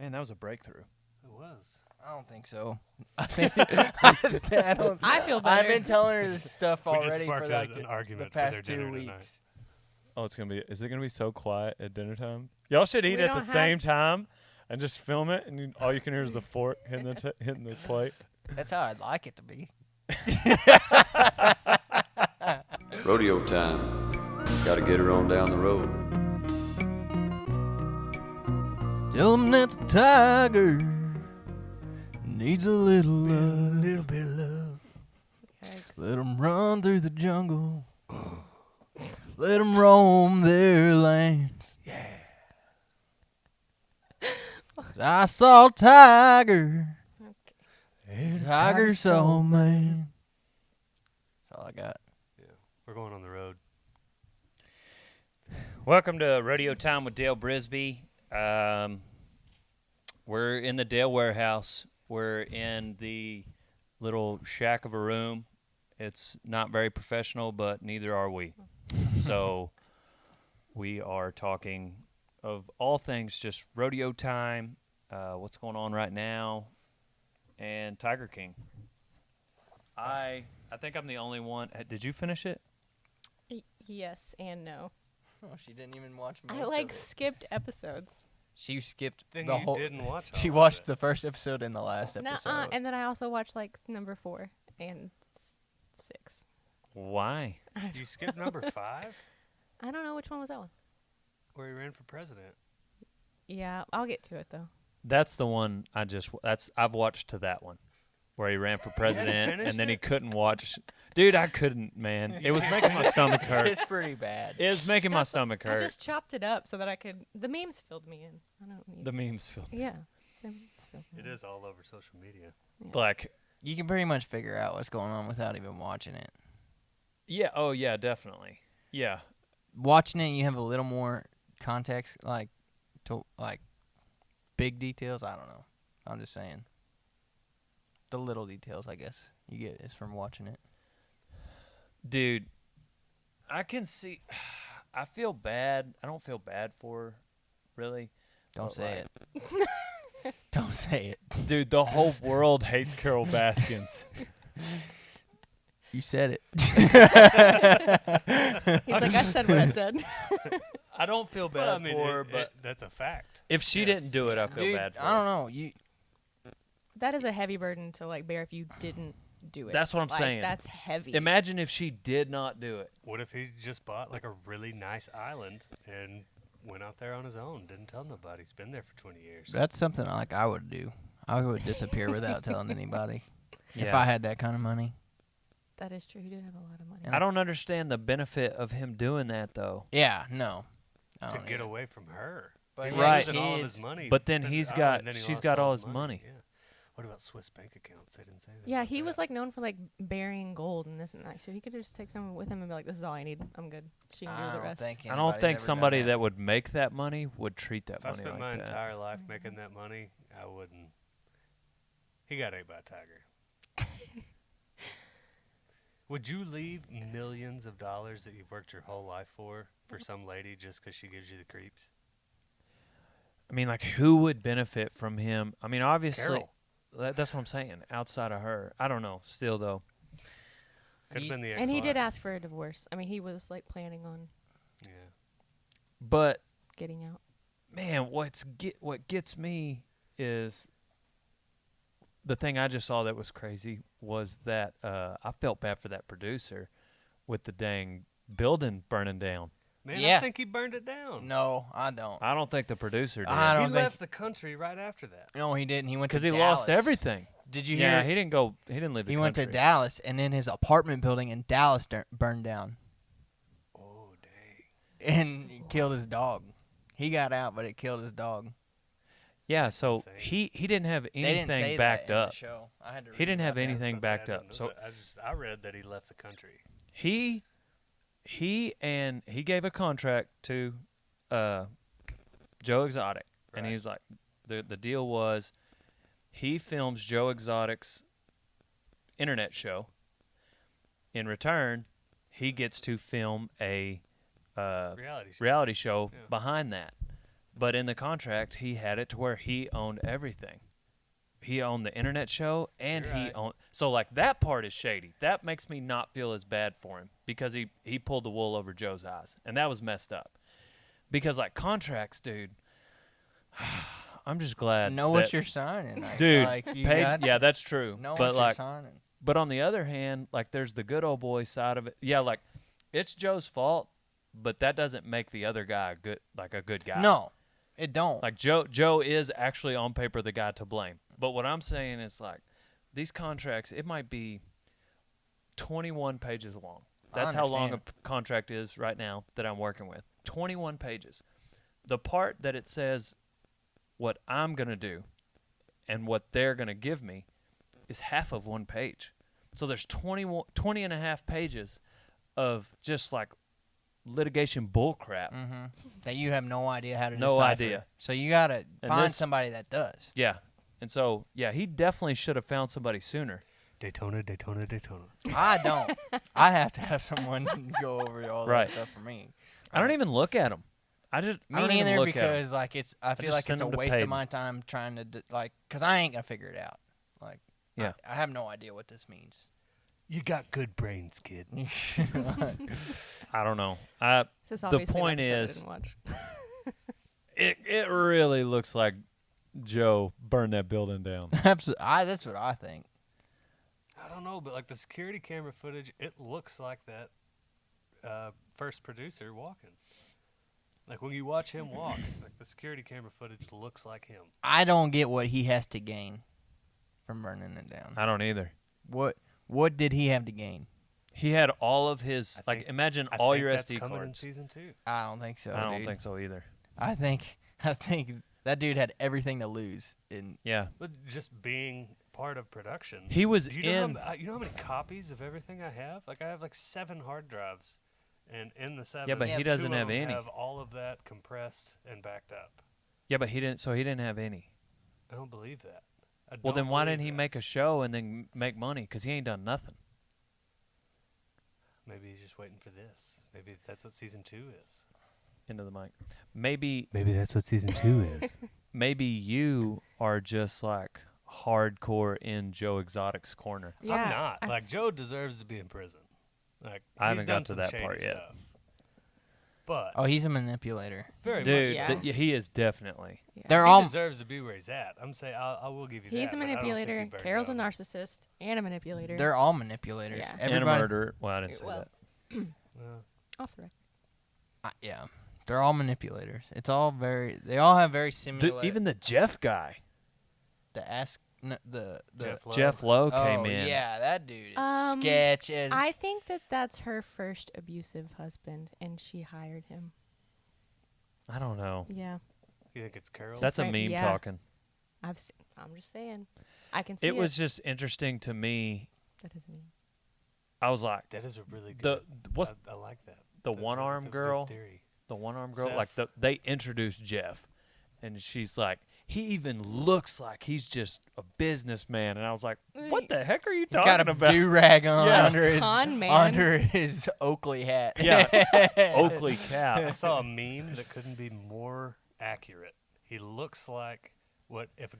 Man, that was a breakthrough. It was. I don't think so. I don't. I feel better. I've been telling her this stuff We just already for sparked like an the argument for past their 2 dinner weeks. tonight. Oh, is it gonna be so quiet at dinner time? Y'all should eat We at the don't same time and just film it, and all you can hear is the fork hitting the plate. That's how I'd like it to be. Rodeo time. Gotta get her on down the road. Tell him that the tiger needs a little love. little bit of love. Let him run through the jungle. Let him roam their land. Yeah. I saw Tiger. Tiger saw man. That's all I got. Yeah, we're going on the road. Welcome to Rodeo Time with Dale Brisby. We're in the Dale warehouse. We're in the little shack of a room. It's not very professional, but neither are we. So we are talking of all things, just rodeo time, what's going on right now, and Tiger King. I think I'm the only one. Did you finish it? Yes and no. Oh, she didn't even watch most I of it. skipped episodes. She skipped Then the you whole. didn't watch all She of watched it. the first episode and the last episode. And then I also watched like number 4 and 6. Why? You skipped number 5? I don't know which one was that one. Where he ran for president. Yeah, I'll get to it though. That's the one I've watched to that one, where he ran for president and finished then he it? couldn't watch. Dude, I couldn't, man. It was making my stomach hurt. It's pretty bad. It was making my That's stomach I hurt. just chopped it up so that I could. The memes filled me in. I don't need. The memes feel Yeah, the memes filled me It in. is all over social media. like, You can pretty much figure out what's going on without even watching it. yeah, oh yeah, definitely, yeah. Watching it, you have a little more context, like big details. I don't know. I'm just saying. The little details, I guess, you get is from watching it. Dude, I can see. I feel bad. I don't feel bad for her, really. Don't But, say like, it. Don't say it. Dude, the whole world hates Carol Baskins. You said it. He's like, I said what I said. I don't feel bad Well, I mean, for her, but that's a fact. if she yes. didn't do it, I feel Dude, bad for I her. don't know. You That is a heavy burden to like bear if you didn't do it. That's what I'm Like, saying. That's heavy. Imagine if she did not do it. What if he just bought like a really nice island and went out there on his own? Didn't tell nobody. He's been there for 20 years. That's something like I would do. I would disappear without telling anybody if Yeah. I had that kind of money. That is true. He did have a lot of money. I don't understand the benefit of him doing that, though. Yeah, no. I to don't get either. away from her. But He he had losing all of his kids. money. But then spent he's it- got- and then he she's lost got all his his money. Yeah. What about Swiss bank accounts? They didn't say that. Yeah, about he was that. like known for like burying gold and this and that. So he could just take someone with him and be like, "This is all I need. I'm good. She can do the rest." I don't think somebody that would make that money would treat that If I money spent like my that. entire life making that money, I wouldn't. He got ate by a tiger. Would you leave millions of dollars that you've worked your whole life for some lady just because she gives you the creeps? I mean, like, who would benefit from him? I mean, obviously, Carol. that's what I'm saying. Outside of her, I don't know. Still, though, Could have been the ex-wife. And he did ask for a divorce. I mean, he was like planning on Yeah. but getting out. man, what gets me is the thing I just saw that was crazy was that I felt bad for that producer with the dang building burning down. Man, Yeah. I think he burned it down. No, I don't. I don't think the producer did. I don't He think. left the country right after that. No, he didn't. He went to Because he Dallas. lost everything. Did you Yeah, hear? he didn't go. He didn't leave the He country. went to Dallas, and then his apartment building in Dallas burned down, Oh, dang. and it killed his dog. He got out, but it killed his dog. Yeah, so Insane. he didn't have They didn't anything say backed that in up. the show. I had to He read didn't have about that. anything backed up. So I read that he left the country. he gave a contract to Joe Exotic, and he Right. was like, the deal was, he films Joe Exotic's internet show. In return, he gets to film a Reality show. reality show Yeah. behind that. But in the contract, he had it to where he owned everything. He owned the internet show, and You're he right. owned. So like that part is shady. That makes me not feel as bad for him because he pulled the wool over Joe's eyes, and that was messed up. Because like contracts, dude. I'm just glad. Know that, what you're signing, dude. Like, you paid, got yeah, to that's true. know But what like, you're signing. but on the other hand, like there's the good old boy side of it. Yeah, like it's Joe's fault, but that doesn't make the other guy a good guy. No, it don't. Like Joe is actually on paper the guy to blame. But what I'm saying is like these contracts, it might be 21 pages long. That's how long a understand. contract is right now that I'm working with. 21 pages. The part that it says what I'm going to do and what they're going to give me is half of one page. So there's 20 and a half pages of just like litigation bullcrap. That you have no idea how to No decipher. idea. So you got to And find this- somebody that does. Yeah. And so, yeah, he definitely should have found somebody sooner. Daytona, Daytona, Daytona. I don't. I have to have someone go over all Right. that stuff for me. I don't even look at them. I Me don't even neither, look at 'em. because like I feel just like send it's a 'em to waste Payton. of my time trying to because I ain't gonna figure it out. Like, Yeah. I have no idea what this means. You got good brains, kid. I don't know. This is The obviously an point episode I is- didn't watch. It really looks like Joe burned that building down. Absolutely, that's what I think. I don't know, but like the security camera footage, it looks like that first producer walking. Like when you watch him walk, like the security camera footage looks like him. I don't get what he has to gain from burning it down. I don't either. What did he have to gain? He had all of his imagine I all think your that's SD coming in cards. season 2. I don't think so. I don't dude. think so either. I think that dude had everything to lose. Yeah. But just being part of production. He was Do you know in you know how many copies of everything I have? Like I have like 7 hard drives, and in the 7, Yeah, but he 2 doesn't of have them any. Have all of that compressed and backed up. Yeah, but he didn't have any. I don't believe that. I Well, don't then why believe didn't he that. make a show and then make money? Cuz he ain't done nothing. Maybe he's just waiting for this. Maybe that's what season 2 is. Into the mic. Maybe that's what season 2 is. maybe you are just like hardcore in Joe Exotic's corner. Yeah, I'm not. Like Joe deserves to be in prison. Like I he's haven't done got to some that shady part yet. stuff. But Oh, he's a manipulator. very Dude, much. so. he is definitely. Yeah. They're He all deserves to be where he's at. I'm saying I will give you that. He's a but I don't think manipulator. he burned Carol's a down. narcissist and a manipulator. they're all manipulators. Yeah. And a Everybody, murderer. Well, I didn't say Well, that. Well, Off the record. yeah, they're all manipulators. They all have very similar. Even the Jeff guy, the Jeff Lowe. Jeff Lowe oh came in. yeah, that dude is Um, sketch as. I think that's her first abusive husband, and she hired him. I don't know. Yeah, You think it's Carol? That's a Right, meme yeah. talking. I'm just saying. I can see It was just interesting to me. That is me. I was like, that is a really the good. what's I like that. the That's one a arm good girl? theory. The one arm girl, like Seth. they introduced Jeff, and she's like, he even looks like he's just a businessman, and I was like, what the heck are you He's talking got a about? do rag on Yeah. under his Oakley hat. Yeah, Oakley I cap. saw a meme that couldn't be more accurate. He looks like what if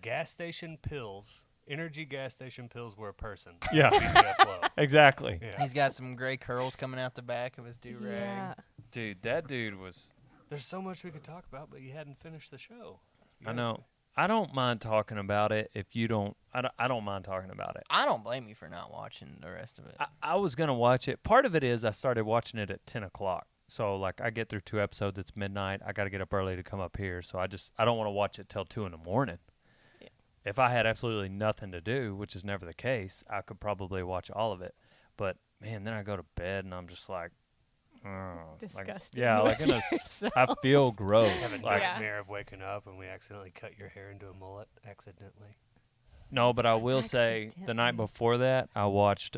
energy gas station pills were a person. Yeah. It'd be Jeff Lowe. Exactly, Yeah. He's got some gray curls coming out the back of his do rag. Yeah. dude. That dude was. There's so much we could talk about, but you hadn't finished the show. You I gotta- know. I don't mind talking about it. If you don't, I don't mind talking about it. I don't blame you for not watching the rest of it. I was gonna watch it. Part of it is I started watching it at 10 o'clock. So like I get through 2 episodes. It's midnight. I got to get up early to come up here. So I don't want to watch it till 2 in the morning. Yeah. If I had absolutely nothing to do, which is never the case, I could probably watch all of it. But man, then I go to bed and I'm just like, Disgusted yeah, with like yourself. I feel have gross. a Like Yeah. nightmare of waking up and we accidentally cut your hair into a mullet accidentally. no, but I will say the night Accidentally. before that I watched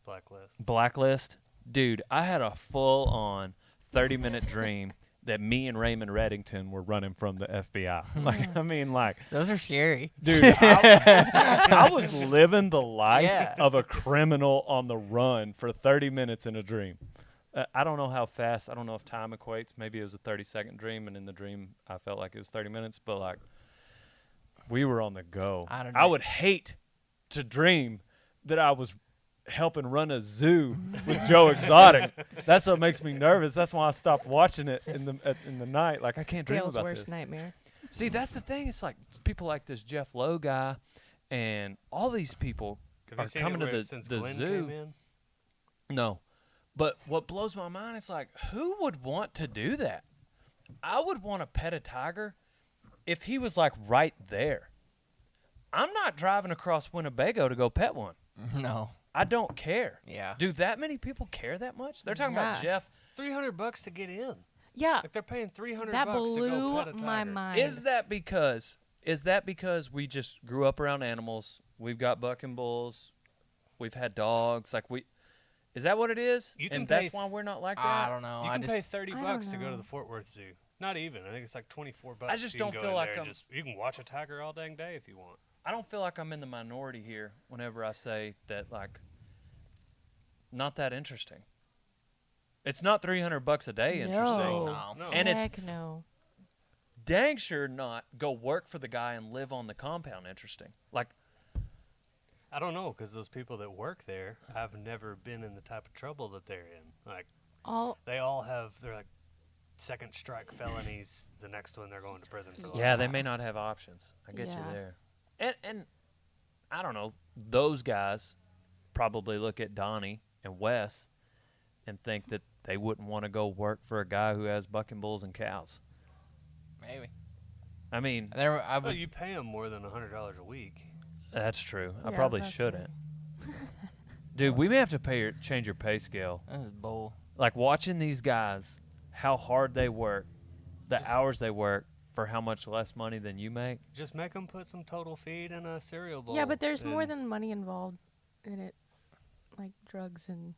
Blacklist. Blacklist. Dude, I had a full on 30-minute dream that me and Raymond Reddington were running from the FBI. Like, I mean, like, Those are scary. dude, I was living the life Yeah. of a criminal on the run for 30 minutes in a dream. I don't know how fast. I don't know if time equates. Maybe it was a 30-second dream, and in the dream, I felt like it was 30 minutes. But like, we were on the go. I don't I know. would hate to dream that I was helping run a zoo with Joe Exotic. That's what makes me nervous. That's why I stopped watching it in the night. Like, I can't dream Dale's about worst this. nightmare. See, that's the thing. It's like people like this Jeff Lowe guy, and all these people Have are you seen coming it to where the since the Glenn zoo. came in? No. But what blows my mind is like, who would want to do that? I would want to pet a tiger if he was like right there. I'm not driving across Winnebago to go pet one. No. I don't care. Yeah. Do that many people care that much? They're talking about Yeah. Jeff. $300 to get in. Yeah, Like they're paying $300 that to go blew pet a tiger. my mind. Is that because we just grew up around animals? We've got bucking bulls. We've had dogs. Is that what it is? You can And pay that's why we're not like that? I don't know. You I can just pay $30 I don't to go to know. the Fort Worth Zoo. Not even. I think it's like $24. I just You can don't go feel in like there and I'm- you can watch a tiger all dang day if you want. I don't feel like I'm in the minority here whenever I say that, like, not that interesting. It's not $300 a day interesting. No. no. And it's Heck no. dang sure not go work for the guy and live on the compound interesting. Like, I don't know, because those people that work there, I've never been in the type of trouble that they're in. Like, All they're like second strike felonies. The next one, they're going to prison for life. yeah, they may not have options. I get you Yeah. there. And I don't know, those guys probably look at Donnie and Wes and think that they wouldn't want to go work for a guy who has bucking bulls and cows. Maybe. I mean, I Well, would, you pay them more than $100 a week. that's true. I Yeah, probably was about to shouldn't. Dude, we may have to change your pay scale. this is bull. Like watching these guys, how hard they work, the hours they work for how much less money than you make. Just make them put some total feed in a cereal bowl. Yeah, but there's more and- than money involved in it, like drugs and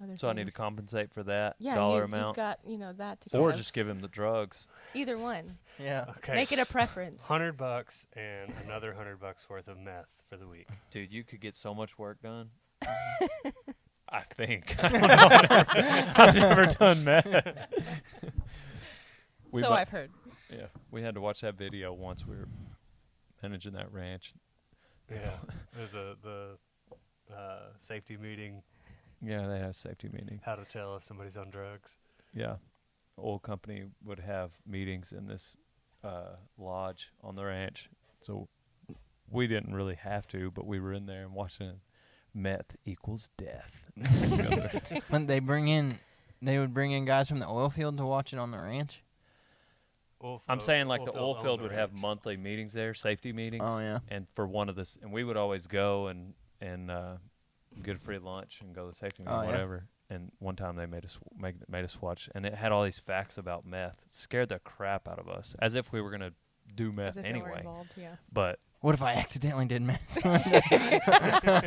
other things. So I need to compensate for that Yeah, dollar you've amount. got that to Or kind of- just give him the drugs. either one. Yeah. Okay. Make it a preference. $100 and another $100 worth of meth for the week. Dude, you could get so much work done. I think. I don't know. I've never done that. We So mu- I've heard. Yeah, we had to watch that video once we were managing that ranch. Yeah, there's the safety meeting. Yeah, they had a safety meeting. How to tell if somebody's on drugs. Yeah, oil company would have meetings in this lodge on the ranch, so we didn't really have to, but we were in there and watching it. Meth equals death. When they would bring in guys from the oil field to watch it on the ranch. I'm saying like the oil owned field the would have ranch. monthly meetings there, safety meetings. Oh yeah. And for one of this, and we would always go and get a free lunch and go to the safety meeting, Oh, yeah. whatever. And one time they made us watch, and it had all these facts about meth. It scared the crap out of us, as if we were gonna do As meth if they were anyway. involved, yeah. But What if I accidentally did meth? yeah,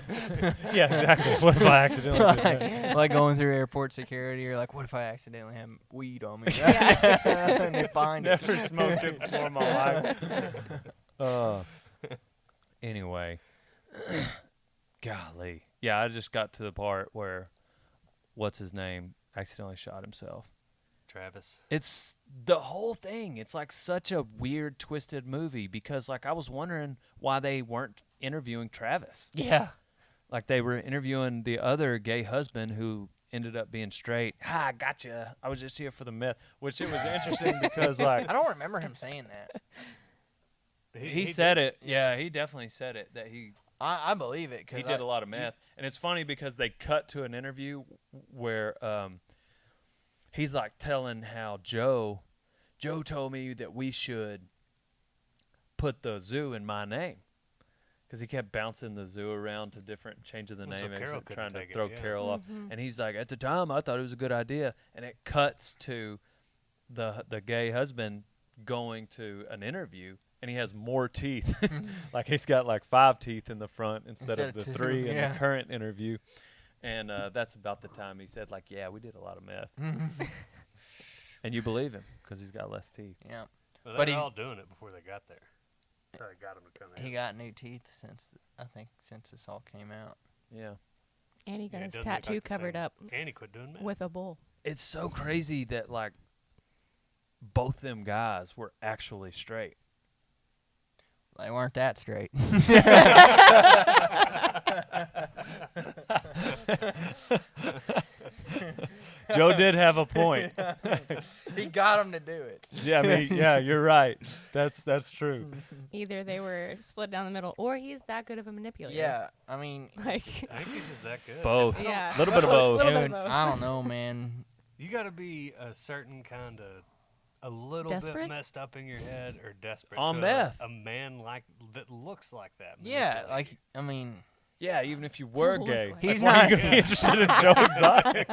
exactly. What if I accidentally did that? Like going through airport security, or like, what if I accidentally have weed on me? Yeah. And they find it. Never smoked it before in my life. Anyway, golly, yeah, I just got to the part where what's his name accidentally shot himself. Travis. It's the whole thing. It's like such a weird, twisted movie because, like, I was wondering why they weren't interviewing Travis. Yeah. Like, they were interviewing the other gay husband who ended up being straight. Ha, I gotcha. I was just here for the myth, which it was interesting because, like, I don't remember him saying that. he said it. Yeah, he definitely said it, that he I believe it. Cause he did a lot of meth. And it's funny because they cut to an interview where he's like telling how Joe told me that we should put the zoo in my name because he kept bouncing the zoo around to changing the Well, so name, Carol couldn't trying to take it, throw yeah. Carol up. And he's like, at the time, I thought it was a good idea. And it cuts to the gay husband going to an interview. And he has more teeth. Like he's got like 5 teeth in the front instead of the 2, 3 in yeah. the current interview. And that's about the time he said, like, yeah, we did a lot of meth. And you believe him because he's got less teeth. Yeah. Well, But they he- were all doing it before they got there. So they got him to come in. He got new teeth since this all came out. Yeah. And he got Yeah, it his doesn't look tattoo like the covered same. up And he quit doing that. with a bull. it's so crazy that like both them guys were actually straight. They weren't that straight. Joe did have a point. He got him to do it. Yeah, I mean, yeah, you're right. That's true. Either they were split down the middle, or he's that good of a manipulator. Yeah, I mean, Like, I think he's just that good. Both. yeah. A little bit of both. Little bit of dude, both. I don't know, man. You got to be a certain kind of a little Desperate? bit messed up in your head or desperate On to meth. a man like that looks like that. Yeah, manipulate like I mean, Yeah, even if you were look gay. like. He's Like, why are not- you gonna be interested in Joe Exotic?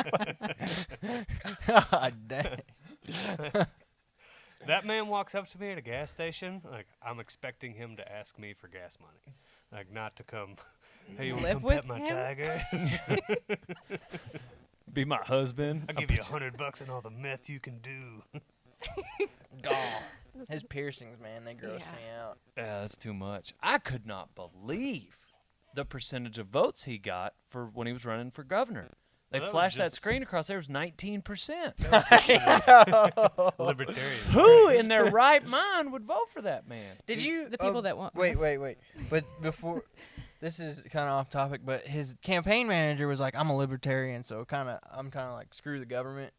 God dang. you. That man walks up to me at a gas station. Like I'm expecting him to ask me for gas money, like not to come. Hey, you want to Live come pet with my him? tiger? Be my husband. I'll give you $100 and all the meth you can do. God. His piercings, man, they gross Yeah. me out. Yeah, that's too much. I could not believe the percentage of votes he got for when he was running for governor. They Well, that was flashed that just- screen across there. It was 19%. Libertarian. Who in their right mind would vote for that man? Did you? The people that want. Wait. But before, this is kind of off topic. But his campaign manager was like, "I'm a libertarian, so I'm kind of like screw the government."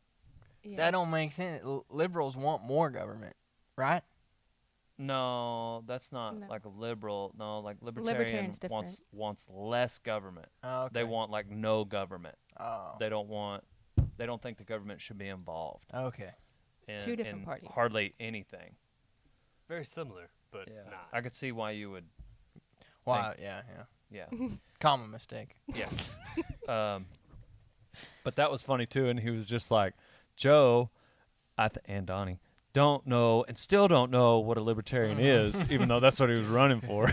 Yeah. That don't make sense. Liberals want more government, right? No, that's not No. like a liberal. No, like libertarian Libertarian's wants less government. Oh, okay. They want like no government. Oh. They don't think the government should be involved Okay. in, Two different in parties. hardly anything. Very similar, but Yeah, not. I could see why you would. Wow. Yeah. Yeah, Common mistake. yeah. But that was funny too, and he was just like, Joe, and Donnie don't know and still don't know what a libertarian is, even though that's what he was running for.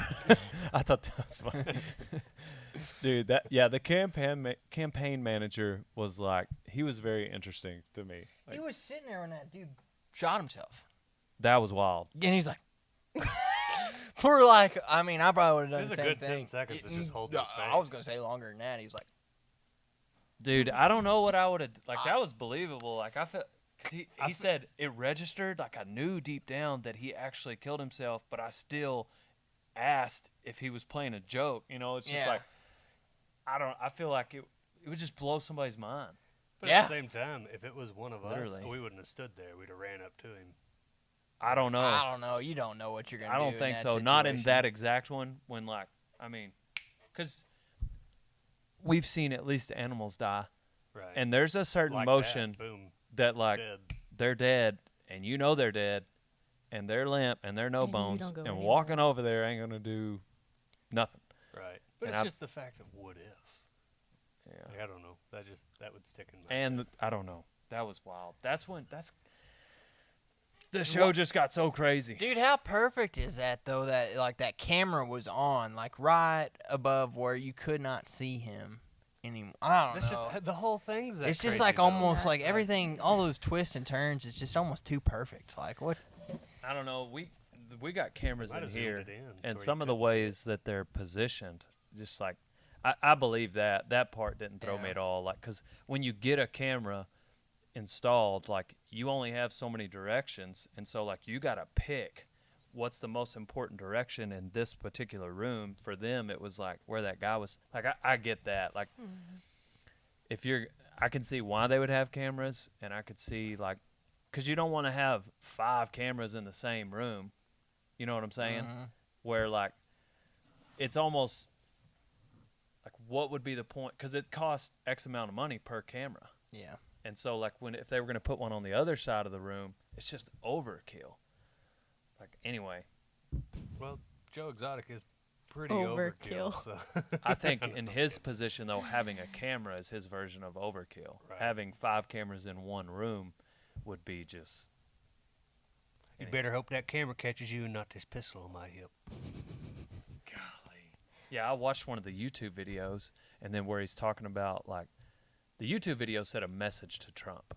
I thought that was funny. Dude, the campaign manager was like, he was very interesting to me. He Like, was sitting there when that dude shot himself, that was wild. and he's like, for like, I mean, I probably would have done It was the a same good 10 thing. seconds to just hold his I was face. gonna say longer than that. He was like, Dude, I don't know what I would have like. That was believable. Like I felt because he said it registered. Like I knew deep down that he actually killed himself, but I still asked if he was playing a joke. You know, it's just Yeah. like I feel like it would just blow somebody's mind. But Yeah. at the same time, if it was one of us, Literally. we wouldn't have stood there. We'd have ran up to him. I don't know. I don't know. You don't know what you're gonna I do. don't in think that so. Not in situation. that exact one. When like, I mean, because we've seen at least animals die, Right. and there's a certain Like motion That, boom. that like Dead. they're dead, and you know they're dead, and they're limp, and they're no And you bones, don't go and anywhere. walking over there ain't gonna do nothing. Right. But And it's I- just the fact of what if. Yeah. Like, I don't know. That would stick in my And head. I don't know. That was wild. The show just got so crazy. Dude, how perfect is that though? That like that camera was on, like right above where you could not see him anymore. I don't That's know. just the whole thing's that It's just crazy, like though. almost Yeah. like everything, all those twists and turns. It's just almost too perfect. Like what? I don't know. We got cameras Might in have zoomed here, it in to and where some you of the couldn't see it. ways that they're positioned, just like I believe that part didn't throw me Yeah. at all. Like, because when you get a camera installed, like you only have so many directions, and so like you gotta pick what's the most important direction in this particular room. For them, it was like where that guy was. Like I get that. Like I can see why they would have cameras, and I could see like, because you don't want to have 5 cameras in the same room. You know what I'm saying? Mhm. Where like it's almost like what would be the point? Because it costs X amount of money per camera. Yeah. And so, like, if they were going to put one on the other side of the room, it's just overkill. Like, anyway, Well, Joe Exotic is pretty Overkill. overkill. So. I think in his position, though, having a camera is his version of overkill. Right. Having 5 cameras in one room would be just. You better hope that camera catches you and not this pistol on my hip. Golly. Yeah, I watched one of the YouTube videos, and then where he's talking about, like, the YouTube video said a message to Trump.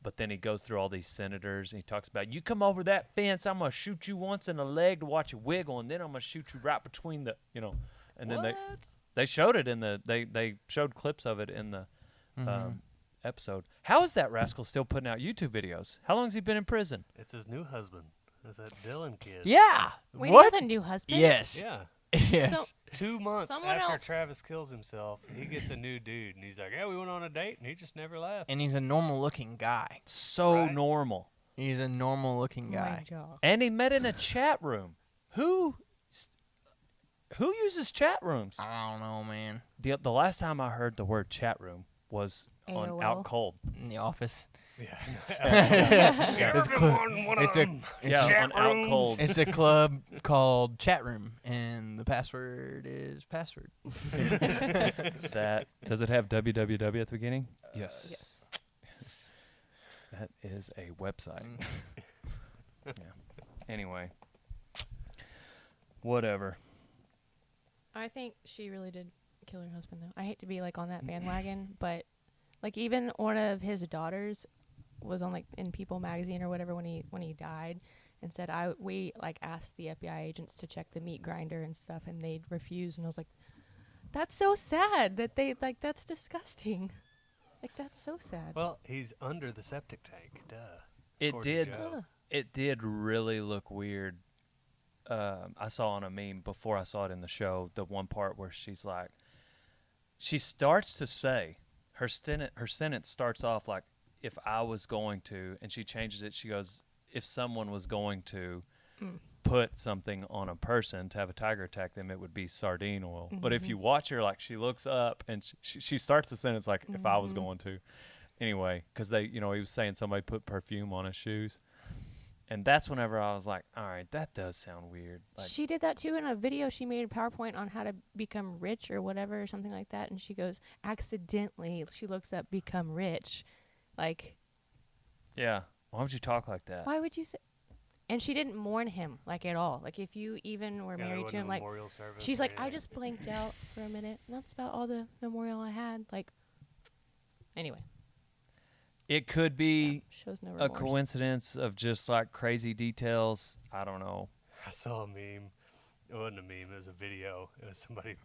But then he goes through all these senators, and he talks about, you come over that fence, I'm going to shoot you once in the leg to watch you wiggle, and then I'm going to shoot you right between the, and then they showed it in the, they showed clips of it in the episode. How is that rascal still putting out YouTube videos? How long has he been in prison? It's his new husband. It's that Dylan kid. Yeah. Wait, What? he has a new husband? Yes. Yeah. Yes. 2 months Someone after else- Travis kills himself, he gets a new dude, and he's like, "Yeah, we went on a date," and he just never left. And he's a normal-looking guy. So Right. normal. He's a normal-looking My guy. jaw. And he met in a chat room. Who uses chat rooms? I don't know, man. The last time I heard the word chat room was on AOL. Out Cold. In the office. Yeah. It's Yeah, on Out Cold. It's a club called Chat Room, and the password is password. That does it have www at the beginning? Yes. Yes. That is a website. Yeah. Anyway. Whatever. I think she really did kill her husband, though. I hate to be like on that bandwagon, but like even one of his daughters was on like in People magazine or whatever when he died, and said we like asked the FBI agents to check the meat grinder and stuff, and they refused. And I was like, that's so sad that they like that's disgusting. Like that's so sad. Well, he's under the septic tank. Duh. It According did. to Joe. Ugh. It did really look weird. I saw on a meme before I saw it in the show the one part where she's like, she starts to say her sentence starts off like, if I was going to, and she changes it. She goes, if someone was going to put something on a person to have a tiger attack them, it would be sardine oil. But if you watch her, like she looks up and she starts the sentence like, if I was going to. Anyway, because he was saying somebody put perfume on his shoes. And that's whenever I was like, all right, that does sound weird. Like, She did that too in a video. She made a PowerPoint on how to become rich or whatever, or something like that. And she goes, accidentally, she looks up, become rich. Like, yeah, why would you talk like that? why would you say? And she didn't mourn him, like, at all. Like, if you even were Yeah, there married to wasn't him, a like, memorial service she's or like, I anything. just blanked out for a minute. And that's about all the memorial I had. Like, anyway, It could be shows no a remorse. coincidence of just like crazy details. I don't know. I saw a meme. It wasn't a meme. It was a video. It was somebody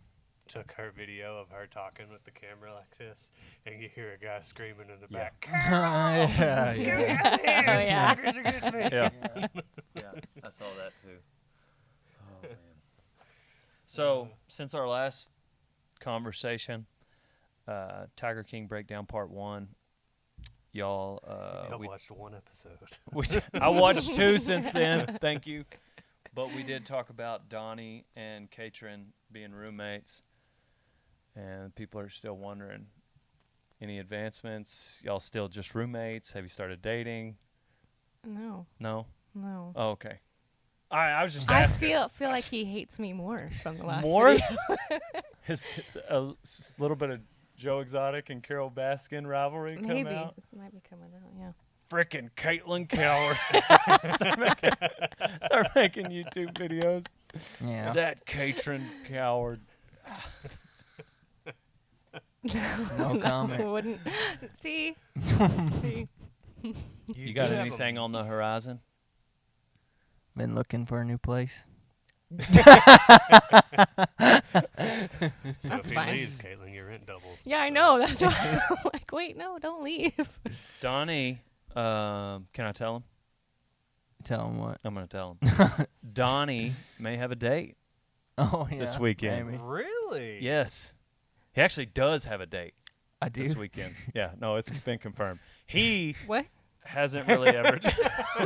took her video of her talking with the camera like this, and you hear a guy screaming in the Yeah. back. yeah, yeah. Oh, yeah. Stalkers are getting me. Yeah, yeah, I saw that too. Oh man. So since our last conversation, Tiger King Breakdown Part 1, y'all, I've watched one episode. I watched 2 since then. Thank you. But we did talk about Donnie and Kaitlin being roommates, and people are still wondering, any advancements? Y'all still just roommates? Have you started dating? No, No? no. Oh, okay. I was just I asking. feel like he hates me more from the last More? video. His little bit of Joe Exotic and Carol Baskin rivalry come Maybe. out. Might be coming out, yeah. Frickin' Kaitlin Coward. start making YouTube videos. Yeah. That Kaitlin Coward. No comment. Wouldn't. See? See? You got anything on the horizon? Been looking for a new place. So That's if he fine. leaves, Caitlin, your rent doubles. Yeah, I So- know. That's why I'm like, wait, no, don't leave. Donnie, can I tell him? Tell him what. I'm going to tell him. Donnie may have a date Oh yeah. this weekend. Maybe. Really? Yes. He actually does have a date I do. this weekend. Yeah, no, it's been confirmed. He What? hasn't really ever.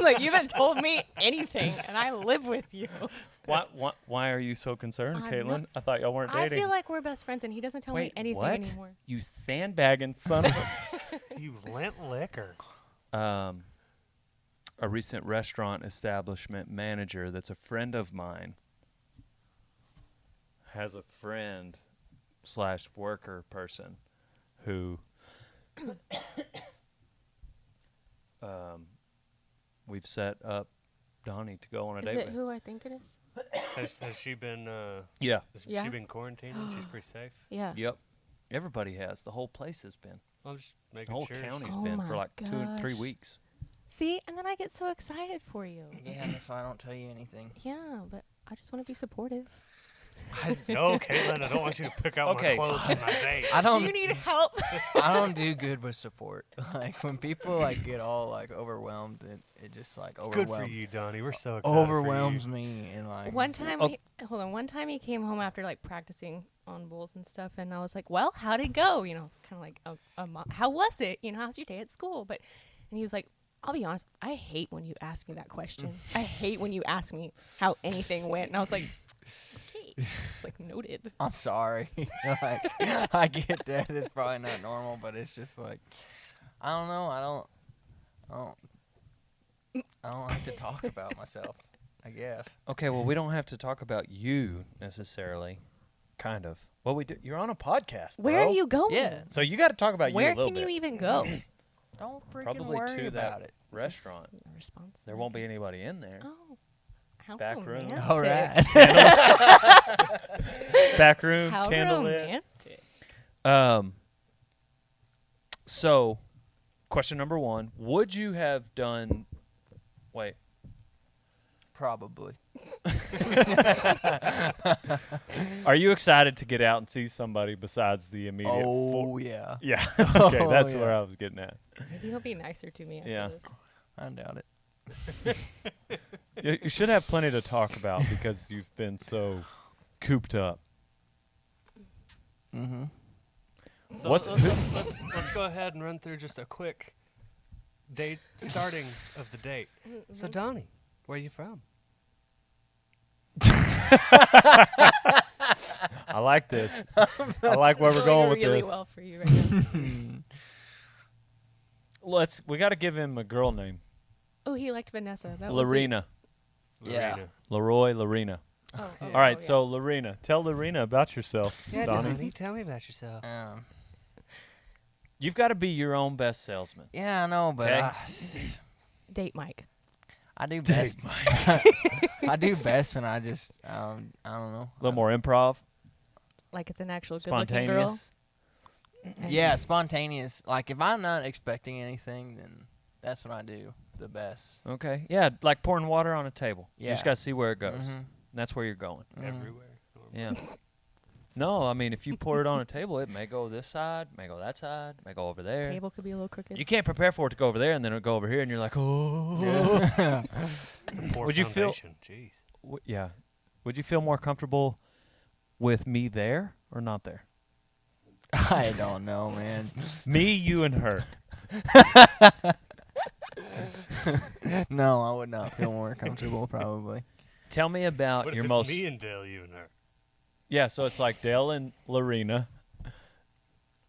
Like, you haven't told me anything, and I live with you. Why are you so concerned, I'm Caitlin? not- I thought y'all weren't I dating. feel like we're best friends, and he doesn't tell me Wait, anything what? anymore. You sandbagging son of a... You lent liquor. A recent restaurant establishment manager that's a friend of mine has a friend / worker person who we've set up Donnie to go on a Is date it with. who I think it is? Has she been? Yeah. Has Yeah. she been quarantining? She's pretty safe. Yeah. Yep. Everybody has. The whole place has been. I'm just The making whole sure. county's Oh been for my like 2 or 3 gosh. weeks. See, and then I get so excited for you. Yeah, that's why I don't tell you anything. Yeah, but I just want to be supportive. No, Caitlin, I don't want you to pick out Okay. my clothes for my date. I Do don't. you need help? I don't do good with support. Like when people like get all like overwhelmed, it just like Good overwhelms. for you, Donnie. We're so excited Overwhelms for you. me and like. One time, Oh. one time he came home after like practicing on bulls and stuff, and I was like, "Well, how'd it go?" You know, kind of like, "How was it? You know, how's your day at school?" And he was like, "I'll be honest, I hate when you ask me that question. I hate when you ask me how anything went." And I was like, "Okay," it's like noted. I'm sorry. Like I get that it's probably not normal, but it's just like I don't know. I don't like to talk about myself. I guess. Okay, well, we don't have to talk about you necessarily. Kind of. Well, we do. You're on a podcast, bro. Where are you going? Yeah. So you got to talk about you a Where little can bit. you even go? Don't freaking Probably worry to that about it. restaurant. A response. There won't be anybody in there. Oh, how Back room. romantic. All right. Back room, How candlelit. romantic. So, question number 1: would you have done? Wait. Probably. Are you excited to get out and see somebody besides the immediate? Oh yeah. Yeah. Okay, Oh, that's yeah. where I was getting at. Maybe he'll be nicer to me after Yeah. this. I doubt it. You should have plenty to talk about because you've been so cooped up. Mm-hmm. So What's- let's go ahead and run through just a quick date starting of the date. So Donnie, where are you from? I like this. I like where we're It's going with really this. well for you right now. We got to give him a girl name. Oh, he liked Vanessa. That was Lorena. Yeah. Lorena. Leroy, Lorena. Oh, All right, so Lorena, tell Lorena about yourself, Yeah, Donnie. Donnie, tell me about yourself. You've got to be your own best salesman. Yeah, I know, but Okay. date Mike. I do best. I do best when I just I don't know. A little more improv, Like it's an actual good-looking girl. spontaneous. And Yeah, spontaneous. Like if I'm not expecting anything, then that's what I do the best. Okay. Yeah, like pouring water on a table. You just Yeah. got to see where it goes. Mhm. That's where you're going. Everywhere. Yeah. No, I mean, if you pour it on a table, it may go this side, may go that side, may go over there. Table could be a little crooked. You can't prepare for it to go over there and then it'll go over here, and you're like, oh. It's a poor Would you feel- foundation. Jeez. Yeah. Would you feel more comfortable with me there or not there? I don't know, man. Me, you, and her. No, I would not feel more comfortable probably. Tell me about What if your it's most. me and Dale, you and her? Yeah, so it's like Dale and Lorena.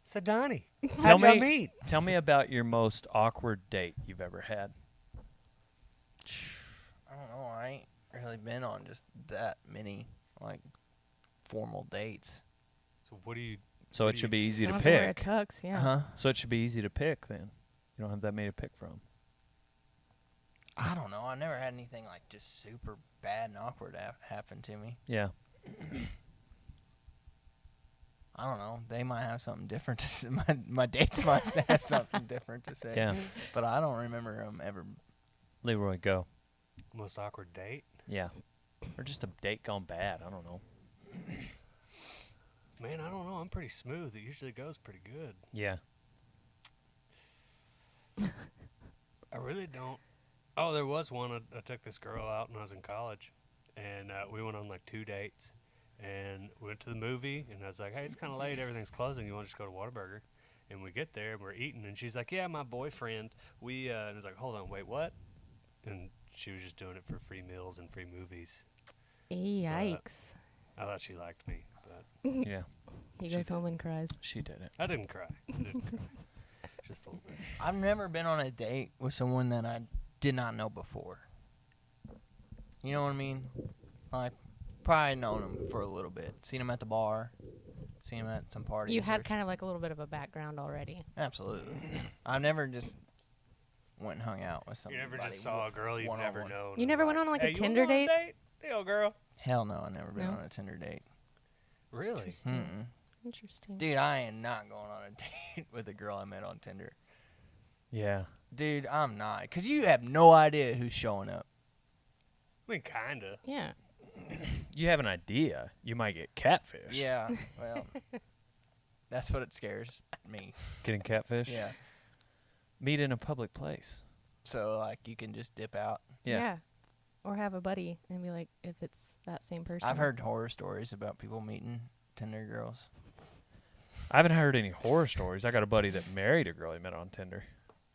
So Donnie, Tell how'd y'all me- meet? Tell me about your most awkward date you've ever had. I don't know. I ain't really been on just that many like formal dates. So what do you? So What it do should you be easy Don't to have wear a pick. tux, yeah. Huh? So it should be easy to pick then. You don't have that many to pick from. I don't know. I never had anything like just super bad and awkward happen to me. Yeah. I don't know. They might have something different to say. My dates might have something different to say. Yeah. But I don't remember them ever. Leroy, go. Most awkward date? Yeah. Or just a date gone bad. I don't know. Man, I don't know. I'm pretty smooth. It usually goes pretty good. Yeah. I really don't. Oh, there was one. I took this girl out when I was in college, and we went on like 2 dates, and we went to the movie, and I was like, hey, it's kind of late. Everything's closing. You want to just go to Whataburger? And we get there, and we're eating, and she's like, yeah, my boyfriend. And I was like, hold on, wait, what? And she was just doing it for free meals and free movies. Yikes. I thought she liked me, but Yeah. He she goes did. home and cries. She did it. I didn't cry. Just a little bit. I've never been on a date with someone that I did not know before. You know what I mean? Like, probably known them for a little bit. Seen them at the bar. Seen them at some parties. You had or- kind of like a little bit of a background already. Absolutely. I've never just went and hung out with You somebody. never just saw a girl you've never one-on-one. known. You and never went on like hey, a you Tinder wanna go on date? Yo, girl. Hell no, I've never been No? on a Tinder date. Really? Interesting. Mm-mm. Interesting. Dude, I am not going on a date with a girl I met on Tinder. Yeah. Dude, I'm not. Because you have no idea who's showing up. I mean, kinda. Yeah. You have an idea. You might get catfish. Yeah, well, that's what it scares me. It's getting catfish. Yeah. Meet in a public place. So, like, you can just dip out. Yeah. Or have a buddy and be like, if it's that same person. I've heard horror stories about people meeting Tinder girls. I haven't heard any horror stories. I got a buddy that married a girl he met on Tinder.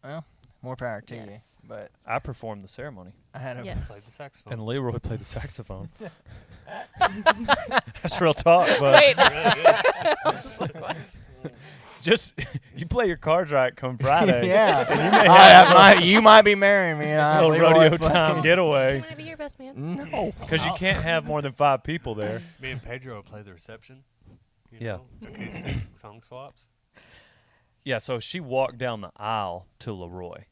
Well, more power to you. Yes. But I performed the ceremony, I had a Yes. Played the saxophone. and Leroy played the saxophone. That's real talk, but Wait. just you play your cards right come Friday. yeah. And you may have you might be marrying me. And a I little Leroy rodeo play- time Want getaway to be your best man? No. because you can't have more than 5 people there. Me and Pedro play the reception. You Yeah. know, acoustic song swaps. Yeah, so she walked down the aisle to Leroy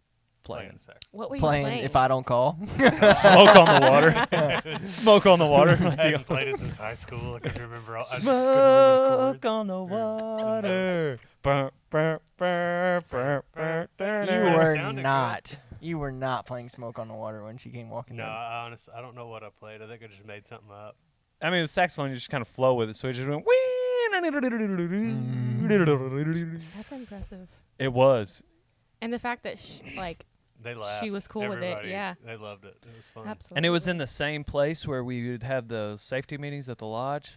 playing. sax. What were you Playing playing? if I don't call. Smoke on the water. Smoke on the water. I haven't played it since high school. I couldn't remember. I couldn't remember the Smoke chords. on the water. You were not playing Smoke on the Water when she came walking No, down. I don't know what I played. I think I just made something up. I mean, with saxophone, you just kind of flow with it. So it just went. That's impressive. It was. And the fact that, They laughed. She was cool with it, Everybody, yeah. They loved it. It was fun. absolutely. And it was in the same place where we would have those safety meetings at the lodge.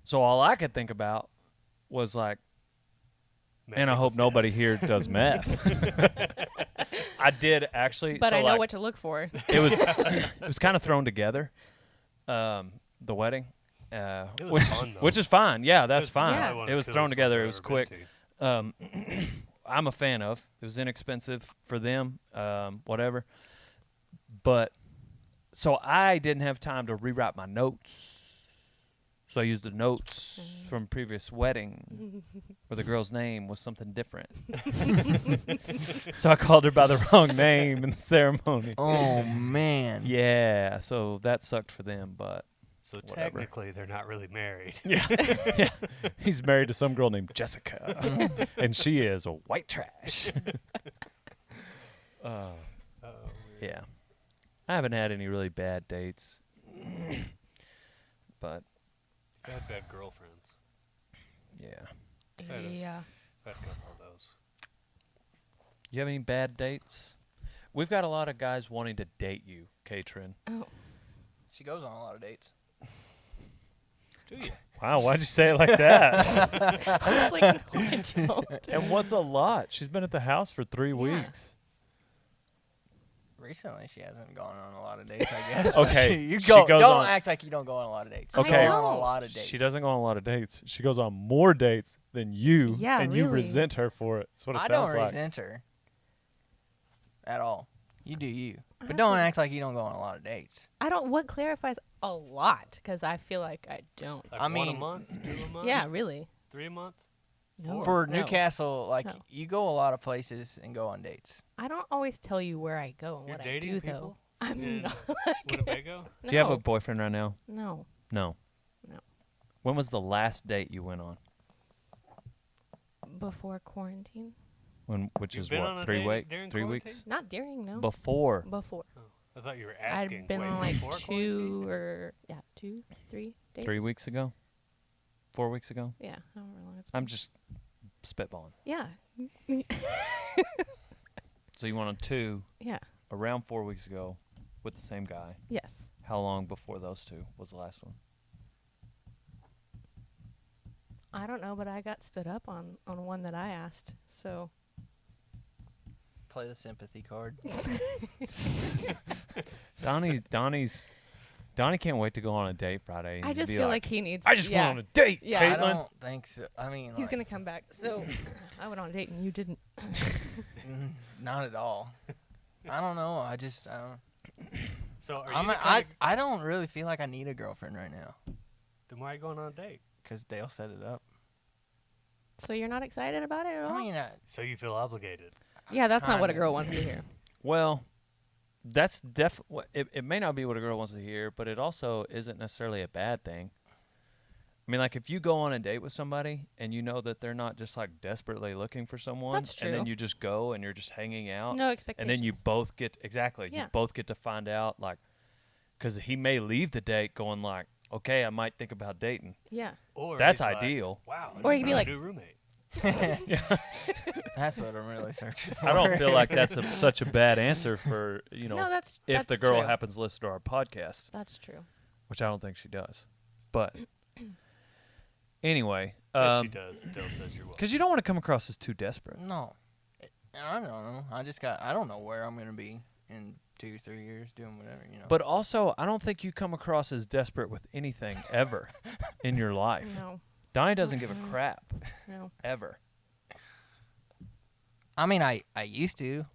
So all I could think about was like, Made and I people hope stiff. nobody here does meth. I did actually. But so I know like, what to look for. it was kind of thrown together, the wedding, It was which fun, though. which is fine. Yeah, that's It was fine. Yeah. probably one of It the was coolest thrown ones together. I've It was ever been quick. to. I'm a fan of. It was inexpensive for them, whatever. But so I didn't have time to rewrite my notes. So I used the notes from a previous wedding where the girl's name was something different. So I called her by the wrong name in the ceremony. Oh, man. Yeah, so that sucked for them, but So Whatever. technically, they're not really married. yeah. He's married to some girl named Jessica, and she is a white trash. Oh, Yeah. I haven't had any really bad dates. But I had bad girlfriends. yeah. Yeah. I had a couple of those. You have any bad dates? We've got a lot of guys wanting to date you, Katrin. Oh. She goes on a lot of dates. Do you? Wow, why'd you say it like that? I was like, no, I don't. And what's a lot? She's been at the house for 3 weeks. Recently, she hasn't gone on a lot of dates, I guess. but Okay, You she go, goes don't on- act like you don't go on a lot of dates. I You Okay. go on a don't. lot of dates. She doesn't go on a lot of dates. She goes on more dates than you, Yeah, and you really. resent her for it. That's what it I sounds don't like. resent her at all. You do you. I But don't think- act like you don't go on a lot of dates. I don't. What clarifies a lot? Because I feel like I don't. Like I one a mean- month, 2 a month, Yeah, really. 3 a month. No. For no. Newcastle, like, No. you go a lot of places and go on dates. I don't always tell you where I go and You're what dating I do, people though. I'm in not. Winnebago. Do you have a No. boyfriend right now? No. No. No. When was the last date you went on? Before quarantine. Which You've is been what, on a 3 date weeks? during 3 quarantine? weeks? Not during, no. Before. Before. I thought you were asking. I'd been wait, on like before quarantine? 2 or, 2, 3 dates. 3 weeks ago? 4 weeks ago? Yeah, however long it's I'm been. just spitballing. Yeah. So you went on 2 Yeah. around 4 weeks ago with the same guy. Yes. How long before those 2 was the last one? I don't know, but I got stood up on one that I asked. So Play the sympathy card. Donnie can't wait to go on a date Friday. I and just be feel like he needs. I just yeah. went on a date, Yeah. I Caitlin. don't think so. I mean, He's like, gonna come back. So I went on a date and you didn't. not at all. I don't know. I don't. So are I'm you a, the kind I don't really feel like I need a girlfriend right now then why are you going on a date? because Dale set it up. So you're not excited about it at all? I mean, So you feel obligated. yeah, that's not what a kinda. girl wants to hear. Well, that's it may not be what a girl wants to hear, but it also isn't necessarily a bad thing. I mean, like if you go on a date with somebody and you know that they're not just like desperately looking for someone, That's and then true. you just go and you're just hanging out, No expectations. and then you both get you Yeah. both get to find out like because he may leave the date going like, okay, I might think about dating. Yeah. Or That's he's like, ideal. wow. Or he could be like- new roommate. That's what I'm really searching for. I don't feel like that's such a bad answer for, you know, No, that's if the that's girl true. happens to listen to our podcast, That's true. which I don't think she does. But anyway, If she does, Dill says you're welcome. because you don't want to come across as too desperate. No. I don't know. I don't know where I'm going to be in 2-3 years doing whatever, you know. But also, I don't think you come across as desperate with anything ever in your life. No. Donnie doesn't give a crap No. ever. I mean, I used to.